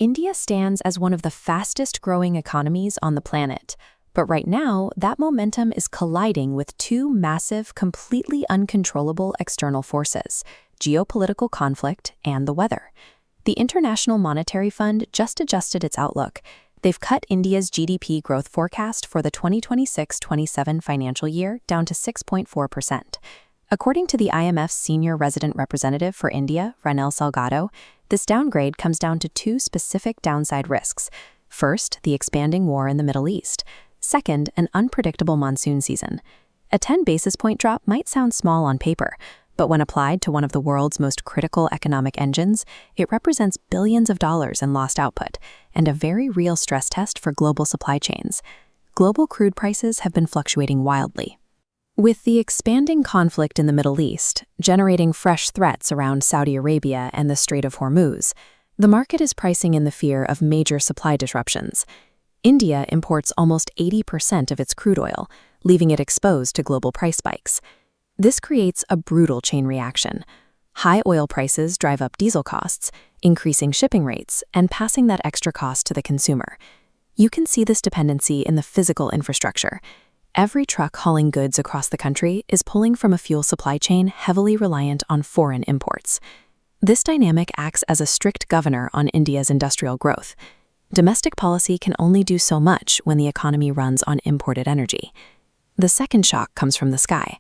India stands as one of the fastest-growing economies on the planet. But right now, that momentum is colliding with two massive, completely uncontrollable external forces: geopolitical conflict and the weather. The International Monetary Fund just adjusted its outlook. They've cut India's GDP growth forecast for the 2026-27 financial year down to 6.4%. According to the IMF's senior resident representative for India, Ranil Salgado, this downgrade comes down to two specific downside risks. First, the expanding war in the Middle East. Second, an unpredictable monsoon season. A 10 basis point drop might sound small on paper, but when applied to one of the world's most critical economic engines, it represents billions of dollars in lost output and a very real stress test for global supply chains. Global crude prices have been fluctuating wildly. With the expanding conflict in the Middle East, generating fresh threats around Saudi Arabia and the Strait of Hormuz, the market is pricing in the fear of major supply disruptions. India imports almost 80% of its crude oil, leaving it exposed to global price spikes. This creates a brutal chain reaction. High oil prices drive up diesel costs, increasing shipping rates and passing that extra cost to the consumer. You can see this dependency in the physical infrastructure. Every truck hauling goods across the country is pulling from a fuel supply chain heavily reliant on foreign imports. This dynamic acts as a strict governor on India's industrial growth. Domestic policy can only do so much when the economy runs on imported energy. The second shock comes from the sky.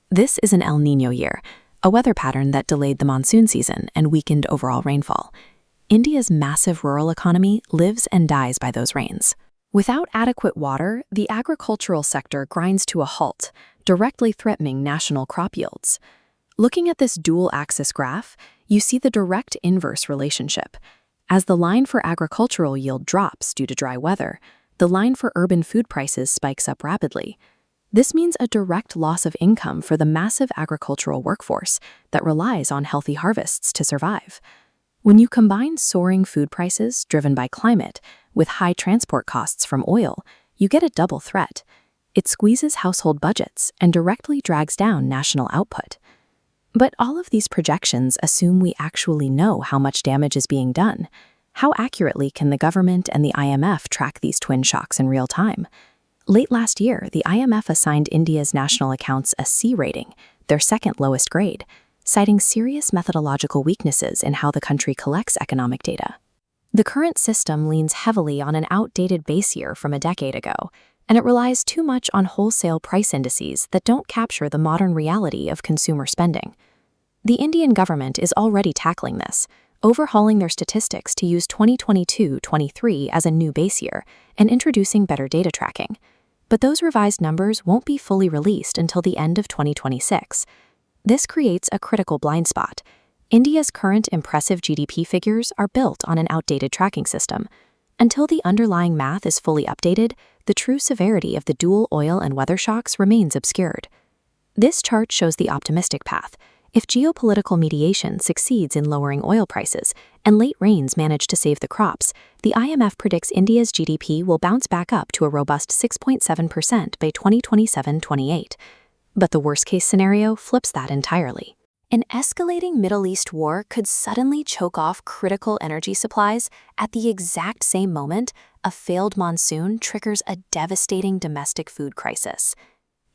This is an El Niño year, a weather pattern that delayed the monsoon season and weakened overall rainfall. India's massive rural economy lives and dies by those rains. Without adequate water, the agricultural sector grinds to a halt, directly threatening national crop yields. Looking at this dual-axis graph, you see the direct inverse relationship. As the line for agricultural yield drops due to dry weather, the line for urban food prices spikes up rapidly. This means a direct loss of income for the massive agricultural workforce that relies on healthy harvests to survive. When you combine soaring food prices driven by climate with high transport costs from oil, you get a double threat. It squeezes household budgets and directly drags down national output. But all of these projections assume we actually know how much damage is being done. How accurately can the government and the IMF track these twin shocks in real time? Late last year, the IMF assigned India's national accounts a C rating, their second lowest grade, citing serious methodological weaknesses in how the country collects economic data. The current system leans heavily on an outdated base year from a decade ago, and it relies too much on wholesale price indices that don't capture the modern reality of consumer spending. The Indian government is already tackling this, overhauling their statistics to use 2022-23 as a new base year and introducing better data tracking. But those revised numbers won't be fully released until the end of 2026. This creates a critical blind spot. India's current impressive GDP figures are built on an outdated tracking system. Until the underlying math is fully updated, the true severity of the dual oil and weather shocks remains obscured. This chart shows the optimistic path. If geopolitical mediation succeeds in lowering oil prices and late rains manage to save the crops, the IMF predicts India's GDP will bounce back up to a robust 6.7% by 2027-28. But the worst-case scenario flips that entirely. An escalating Middle East war could suddenly choke off critical energy supplies at the exact same moment a failed monsoon triggers a devastating domestic food crisis.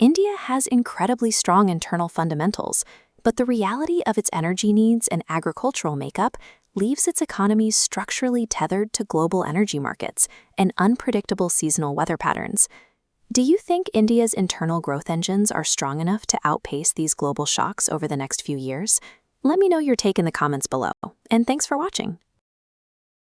India has incredibly strong internal fundamentals, but the reality of its energy needs and agricultural makeup leaves its economy structurally tethered to global energy markets and unpredictable seasonal weather patterns. Do you think India's internal growth engines are strong enough to outpace these global shocks over the next few years? Let me know your take in the comments below, and thanks for watching.